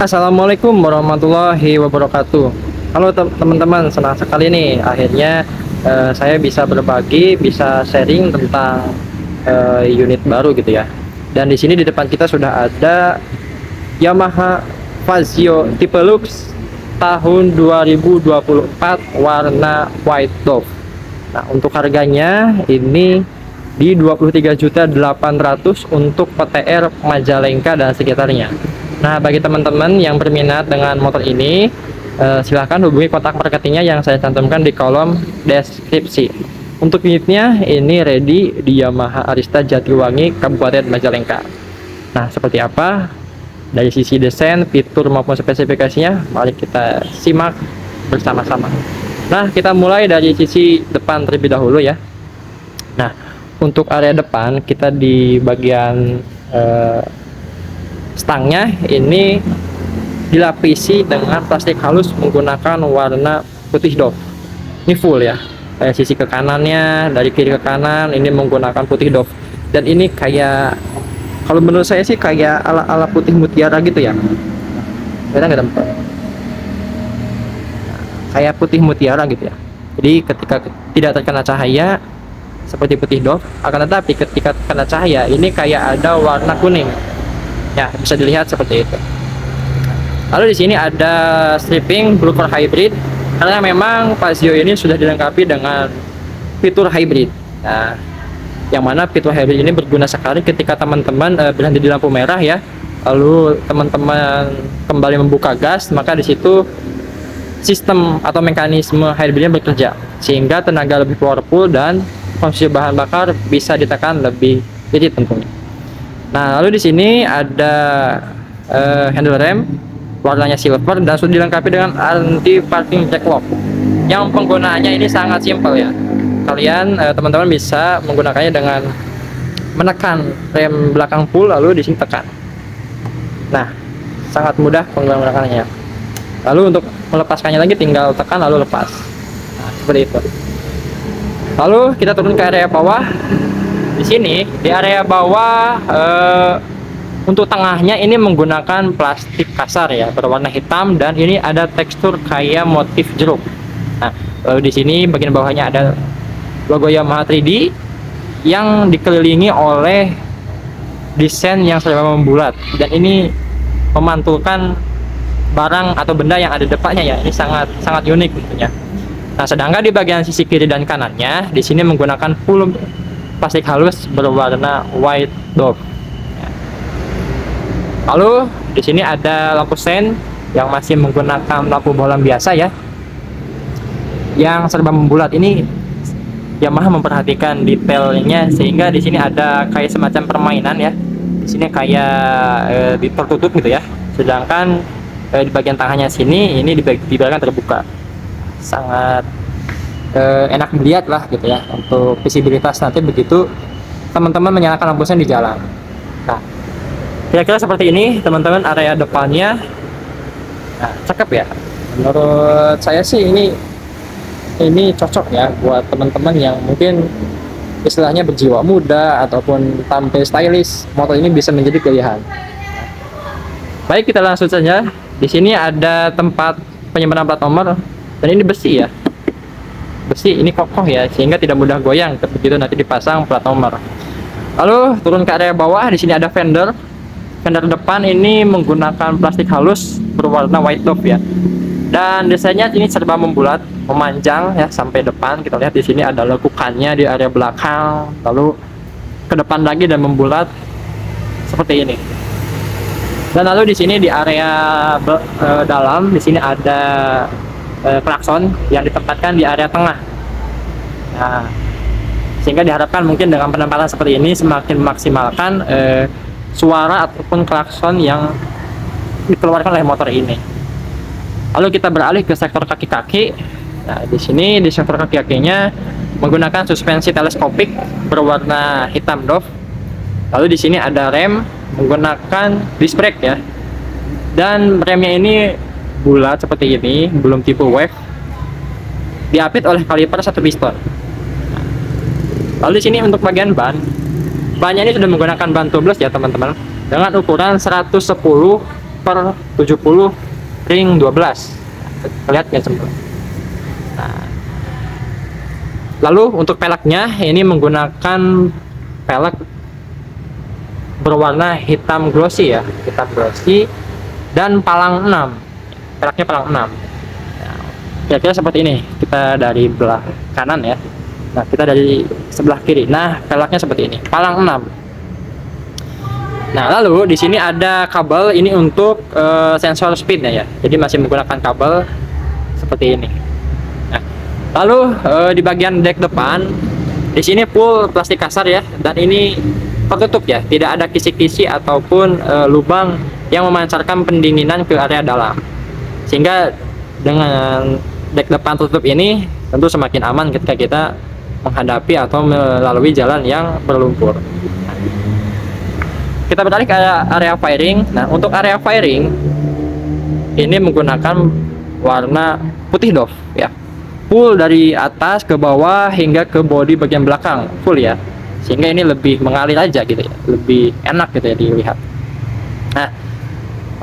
Assalamualaikum warahmatullahi wabarakatuh. Halo teman-teman, senang sekali nih akhirnya saya bisa berbagi, bisa sharing tentang unit baru gitu ya. Dan di sini di depan kita sudah ada Yamaha Fazio tipe Lux tahun 2024 warna white dove. Nah, untuk harganya ini di 23.800.000 untuk PTR Majalengka dan sekitarnya. Nah, bagi teman-teman yang berminat dengan motor ini, silahkan hubungi kontak marketingnya yang saya cantumkan di kolom deskripsi. Untuk unitnya ini ready di Yamaha Arista Jatiwangi, Kabupaten Majalengka. Nah, seperti apa? Dari sisi desain, fitur maupun spesifikasinya, mari kita simak bersama-sama. Nah, kita mulai dari sisi depan terlebih dahulu ya. Nah, untuk area depan kita di bagian stangnya ini dilapisi dengan plastik halus menggunakan warna putih doff. Ini full ya, kayak sisi ke kanannya, dari kiri ke kanan ini menggunakan putih doff. Dan ini kayak, kalau menurut saya sih kayak ala-ala putih mutiara gitu ya. Kita nggak tempat kayak putih mutiara gitu ya. Jadi ketika tidak terkena cahaya seperti putih doff, akan tetapi ketika terkena cahaya ini kayak ada warna kuning. Ya, bisa dilihat seperti itu. Lalu di sini ada stripping blooper hybrid karena memang Fazio ini sudah dilengkapi dengan fitur hybrid. Nah, yang mana fitur hybrid ini berguna sekali ketika teman-teman berhenti di lampu merah ya. Lalu teman-teman kembali membuka gas, maka di situ sistem atau mekanisme hybridnya bekerja sehingga tenaga lebih powerful dan konsumsi bahan bakar bisa ditekan lebih sedikit tentunya. Nah, lalu di sini ada handle rem warnanya silver dan sudah dilengkapi dengan anti parking brake lock. Yang penggunaannya ini sangat simpel ya. Kalian teman-teman bisa menggunakannya dengan menekan rem belakang full lalu di sini tekan. Nah, sangat mudah penggunaannya. Lalu untuk melepaskannya lagi tinggal tekan lalu lepas. Nah, seperti itu. Lalu kita turun ke area bawah. Di sini di area bawah untuk tengahnya ini menggunakan plastik kasar ya berwarna hitam dan ini ada tekstur kayak motif jeruk. Nah, lalu di sini bagian bawahnya ada logo Yamaha 3D yang dikelilingi oleh desain yang serba membulat dan ini memantulkan barang atau benda yang ada di depannya ya. Ini sangat unik tentunya. Nah, sedangkan di bagian sisi kiri dan kanannya di sini menggunakan full plastik halus berwarna white dove. Lalu di sini ada lampu sen yang masih menggunakan lampu bohlam biasa ya, yang serba membulat. Ini Yamaha memperhatikan detailnya sehingga di sini ada kayak semacam permainan ya. Di sini kayak tertutup gitu ya. Sedangkan di bagian tengahnya sini ini dibiarkan terbuka. Sangat enak dilihat lah gitu ya untuk visibilitas nanti begitu teman-teman menyalakan lampu sen di jalan. Nah, kira-kira seperti ini teman-teman area depannya. Nah, cakep ya. Menurut saya sih ini cocok ya buat teman-teman yang mungkin istilahnya berjiwa muda ataupun tampil stylish. Motor ini bisa menjadi pilihan. Baik, kita langsung saja. Di sini ada tempat penyimpanan plat nomor dan ini besi ya. Besi ini kokoh ya sehingga tidak mudah goyang begitu nanti dipasang plat nomor. Lalu turun ke area bawah, di sini ada fender depan ini menggunakan plastik halus berwarna white dove ya. Dan desainnya ini serba membulat, memanjang ya sampai depan. Kita lihat di sini ada lekukannya di area belakang, lalu ke depan lagi dan membulat seperti ini. Dan lalu di sini di area dalam di sini ada klakson yang ditempatkan di area tengah. Nah, sehingga diharapkan mungkin dengan penempatan seperti ini semakin memaksimalkan suara ataupun klakson yang dikeluarkan oleh motor ini. Lalu kita beralih ke sektor kaki-kaki. Nah, di sini di sektor kaki-kakinya menggunakan suspensi teleskopik berwarna hitam doff. Lalu di sini ada rem menggunakan disc brake ya. Dan remnya ini bulat seperti ini, belum tipe wave. Diapit oleh kaliper satu piston. Lalu di sini untuk bagian bannya ini sudah menggunakan ban tubeless ya teman-teman, dengan ukuran 110 per 70 ring 12. Lihat ya teman. Nah, lalu untuk peleknya ini menggunakan pelek berwarna hitam glossy ya, hitam glossy dan palang 6. Peleknya palang 6. Nah, kira-kira seperti ini. Kita dari belah kanan ya. Nah, kita dari sebelah kiri. Nah, peleknya seperti ini, palang 6. Nah, lalu di sini ada kabel ini untuk sensor speednya ya. Jadi masih menggunakan kabel seperti ini. Nah, lalu di bagian dek depan di sini full plastik kasar ya, dan ini tertutup ya, tidak ada kisi-kisi ataupun lubang yang memancarkan pendinginan ke area dalam. Sehingga dengan dek depan tertutup ini tentu semakin aman ketika kita menghadapi atau melalui jalan yang berlumpur. Kita beralih ke area fairing. Nah, untuk area fairing ini menggunakan warna putih doff ya, full dari atas ke bawah hingga ke bodi bagian belakang full ya, sehingga ini lebih mengalir aja gitu ya, lebih enak gitu ya dilihat. Nah,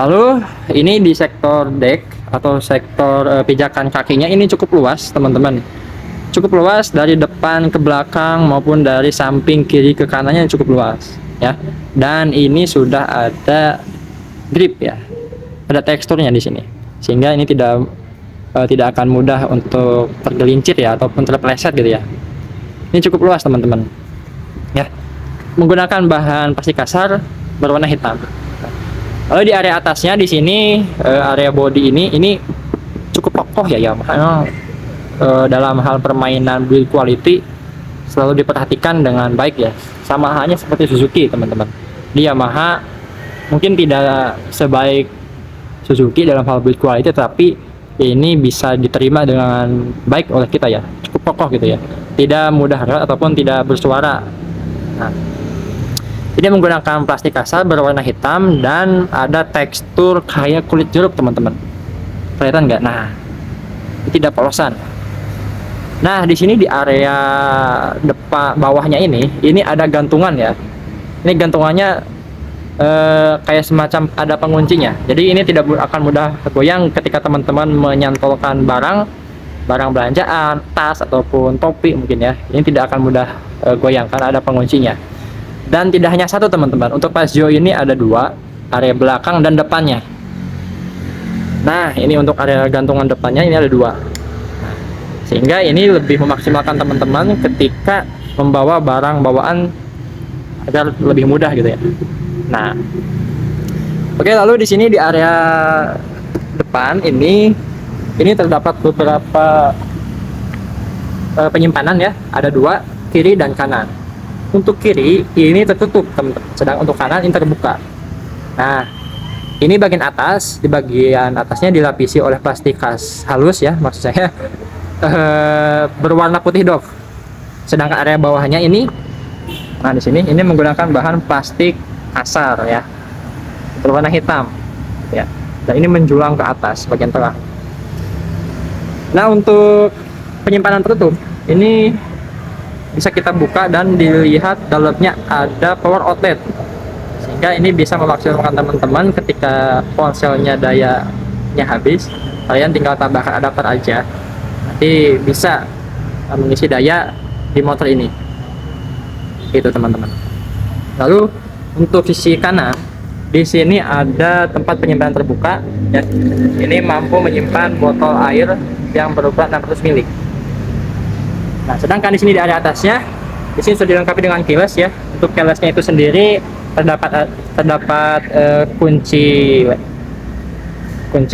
lalu ini di sektor deck atau sektor pijakan kakinya ini cukup luas teman-teman, cukup luas dari depan ke belakang maupun dari samping kiri ke kanannya cukup luas ya, dan ini sudah ada grip ya, ada teksturnya di sini, sehingga ini tidak akan mudah untuk tergelincir ya ataupun terpeleset gitu ya. Ini cukup luas teman-teman ya, menggunakan bahan plastik kasar berwarna hitam. Lalu di area atasnya di sini area body ini cukup kokoh ya Yamaha. Dalam hal permainan build quality selalu diperhatikan dengan baik ya, sama halnya seperti Suzuki teman-teman. Di Yamaha mungkin tidak sebaik Suzuki dalam hal build quality, tapi ini bisa diterima dengan baik oleh kita ya, cukup kokoh gitu ya, tidak mudah retak ataupun tidak bersuara. Nah, ini menggunakan plastik kasar berwarna hitam dan ada tekstur kayak kulit jeruk teman-teman, kelihatan nggak? Nah, tidak polosan. Nah, di sini di area depan bawahnya ini ada gantungan ya. Ini gantungannya kayak semacam ada penguncinya. Jadi ini tidak akan mudah goyang ketika teman-teman menyantolkan barang belanjaan, tas ataupun topi mungkin ya. Ini tidak akan mudah goyang karena ada penguncinya. Dan tidak hanya satu teman-teman. Untuk Paseo ini ada dua, area belakang dan depannya. Nah, ini untuk area gantungan depannya ini ada dua. Sehingga ini lebih memaksimalkan teman-teman ketika membawa barang bawaan agar lebih mudah gitu ya. Nah, oke, lalu di sini di area depan ini terdapat beberapa penyimpanan ya, ada dua, kiri dan kanan. Untuk kiri ini tertutup teman-teman, sedang untuk kanan ini terbuka. Nah, ini bagian atas, di bagian atasnya dilapisi oleh plastik halus ya, maksud saya berwarna putih doff. Sedangkan area bawahnya ini, nah di sini ini menggunakan bahan plastik kasar ya, berwarna hitam ya, dan ini menjulang ke atas bagian tengah. Nah, untuk penyimpanan tertutup ini bisa kita buka dan dilihat dalamnya ada power outlet, sehingga ini bisa memaksimalkan teman-teman ketika ponselnya dayanya habis, kalian tinggal tambahkan adapter aja, nanti bisa mengisi daya di motor ini itu teman-teman. Lalu untuk sisi kanan di sini ada tempat penyimpanan terbuka ya. Ini mampu menyimpan botol air yang berukuran 600 ml. Nah, sedangkan di sini di area atasnya di sini sudah dilengkapi dengan keyless ya. Untuk keylessnya itu sendiri terdapat kunci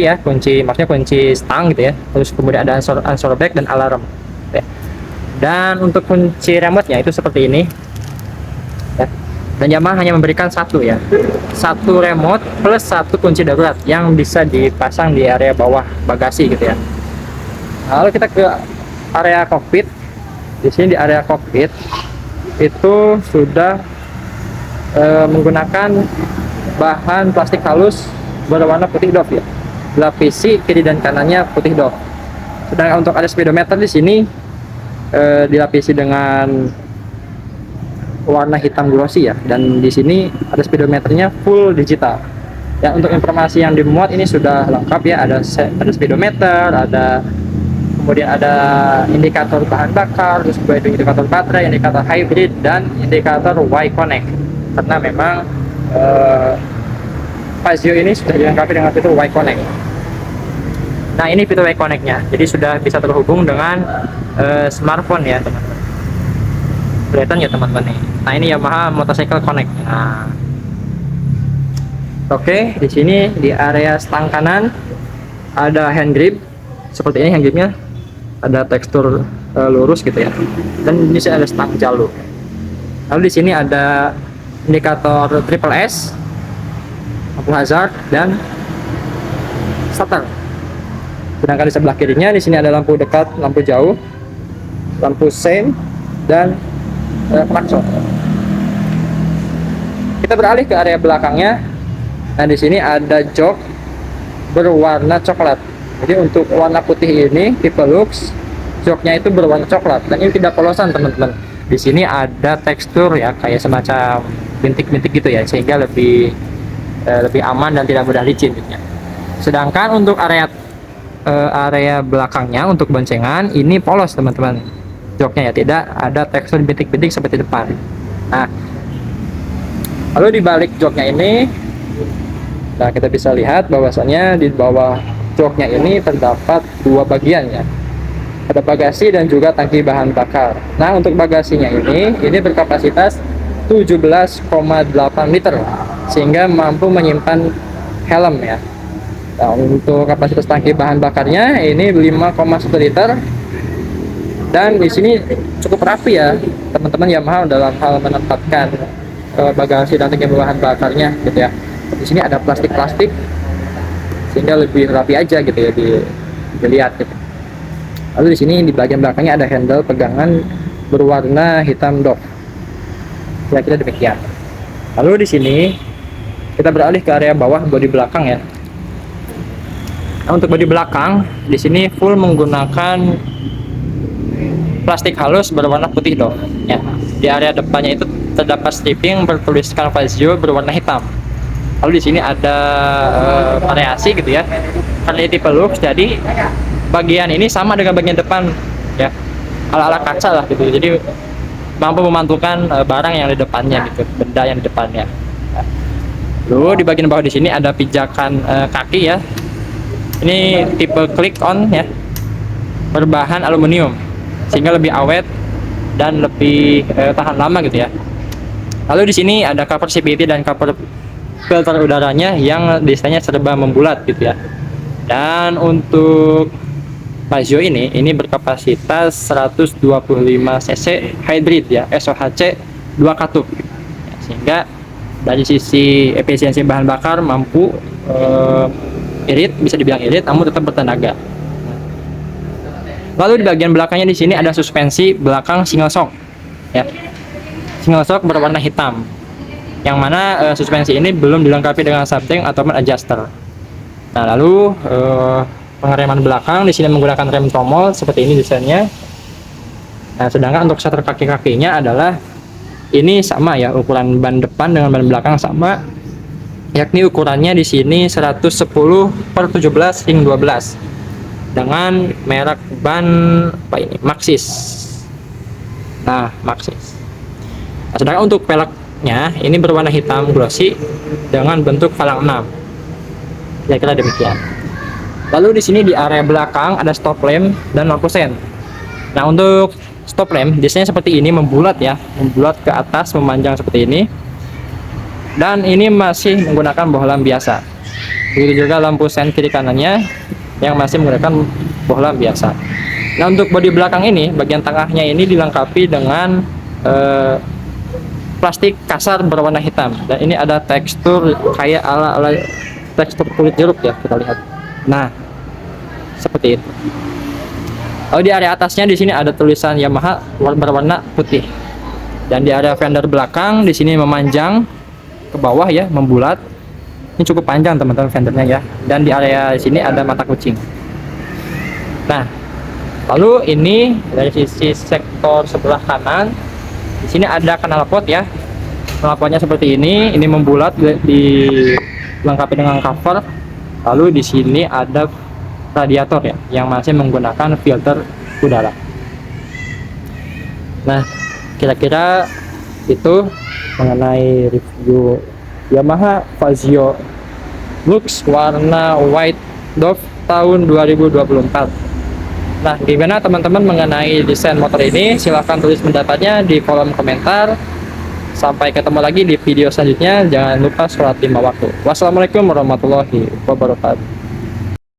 ya, maksudnya kunci stang gitu ya. Terus kemudian ada answer back dan alarm ya. Dan untuk kunci remote-nya itu seperti ini ya. Dan Yamaha hanya memberikan satu ya, satu remote plus satu kunci darurat yang bisa dipasang di area bawah bagasi gitu ya. Lalu kita ke area kokpit. Di sini di area kokpit itu sudah menggunakan bahan plastik halus berwarna putih doff ya, dilapisi kiri dan kanannya putih doff. Sedangkan untuk ada speedometer di sini dilapisi dengan warna hitam glossy ya, dan di sini ada speedometernya full digital. Ya, untuk informasi yang dimuat ini sudah lengkap ya, ada speedometer, ada kemudian ada indikator bahan bakar, terus kemudian indikator baterai, indikator hybrid, dan indikator Y Connect. Karena memang Fazio ini sudah dilengkapi dengan fitur Y Connect. Nah, ini fitur Y Connect-nya, jadi sudah bisa terhubung dengan smartphone ya teman-teman. Kelihatan ya teman-teman nih. Nah, ini Yamaha Motorcycle Connect. Nah, oke, di sini di area stang kanan ada hand grip seperti ini. Hand gripnya ada tekstur lurus gitu ya, dan ini ada stang jalur. Lalu di sini ada indikator triple S, lampu hazard, dan starter. Sedangkan di sebelah kirinya di sini ada lampu dekat, lampu jauh, lampu sein, dan klakson. Kita beralih ke area belakangnya. Nah, di sini ada jok berwarna coklat. Jadi untuk warna putih ini tipe Lux, joknya itu berwarna coklat, dan ini tidak polosan teman-teman. Di sini ada tekstur ya kayak semacam bintik-bintik gitu ya, sehingga lebih aman dan tidak mudah licin gitu ya. Sedangkan untuk area belakangnya untuk boncengan ini polos teman-teman. Joknya ya tidak ada tekstur bintik-bintik seperti depan. Nah, lalu di balik joknya ini, nah kita bisa lihat bahwasanya di bawah joknya ini terdapat dua bagian ya. Ada bagasi dan juga tangki bahan bakar. Nah, untuk bagasinya ini berkapasitas 17,8 liter sehingga mampu menyimpan helm ya. Nah, untuk kapasitas tangki bahan bakarnya ini 5,1 liter. Dan di sini cukup rapi ya teman-teman Yamaha dalam hal menempatkan bagasi dan tangki bahan bakarnya gitu ya. Di sini ada plastik-plastik sehingga lebih rapi aja gitu ya dilihat gitu. Lalu di sini di bagian belakangnya ada handle pegangan berwarna hitam doff. Kira-kira demikian. Lalu di sini kita beralih ke area bawah bodi belakang ya. Nah, untuk bodi belakang di sini full menggunakan plastik halus berwarna putih doff ya. Di area depannya itu terdapat striping bertuliskan Fazio berwarna hitam. Lalu di sini ada variasi gitu ya. Karena ini tipe Lux, jadi bagian ini sama dengan bagian depan ya, ala-ala kaca lah gitu. Jadi mampu memantulkan barang yang di depannya gitu, benda yang di depannya. Lalu di bagian bawah di sini ada pijakan kaki ya. Ini tipe click on ya, berbahan aluminium sehingga lebih awet dan lebih tahan lama gitu ya. Lalu di sini ada cover CVT dan cover filter udaranya yang desainnya serba membulat gitu ya. Dan untuk Fazio ini berkapasitas 125 cc hybrid ya, SOHC 2 katup. Sehingga dari sisi efisiensi bahan bakar mampu irit, bisa dibilang irit, namun tetap bertenaga. Lalu di bagian belakangnya di sini ada suspensi belakang single shock ya. Single shock berwarna hitam. Yang mana suspensi ini belum dilengkapi dengan subtank ataupun adjuster. Nah, lalu pengereman belakang di sini menggunakan rem tromol seperti ini desainnya. Nah, sedangkan untuk setter kaki-kakinya adalah ini sama ya, ukuran ban depan dengan ban belakang sama, yakni ukurannya di sini 110/17 ring 12 dengan merek ban apa ini, Maxxis. Nah, Maxxis. Nah, sedangkan untuk peleknya ini berwarna hitam glossy dengan bentuk falang 6. Kira-kira demikian. Lalu di sini di area belakang ada stop lamp dan lampu sen. Nah, untuk stop lamp desainnya seperti ini, membulat ya, membulat ke atas, memanjang seperti ini. Dan ini masih menggunakan bohlam biasa. Begitu juga lampu sen kiri kanannya yang masih menggunakan bohlam biasa. Nah, untuk bodi belakang ini, bagian tengahnya ini dilengkapi dengan plastik kasar berwarna hitam. Dan ini ada tekstur kayak ala tekstur kulit jeruk ya, kita lihat. Nah, seperti itu. Lalu di area atasnya di sini ada tulisan Yamaha berwarna putih. Dan di area fender belakang di sini memanjang ke bawah ya, membulat. Ini cukup panjang teman-teman fendernya ya. Dan di area sini ada mata kucing. Nah, lalu ini dari sisi sektor sebelah kanan di sini ada knalpot ya. Lampunya seperti ini membulat, dilengkapi dengan cover. Lalu di sini ada radiator ya, yang masih menggunakan filter udara. Nah, kira-kira itu mengenai review Yamaha Fazio Lux warna white dove tahun 2024. Nah, gimana teman-teman mengenai desain motor ini? Silahkan tulis pendapatnya di kolom komentar. Sampai ketemu lagi di video selanjutnya. Jangan lupa sholat 5 waktu. Wassalamualaikum warahmatullahi wabarakatuh.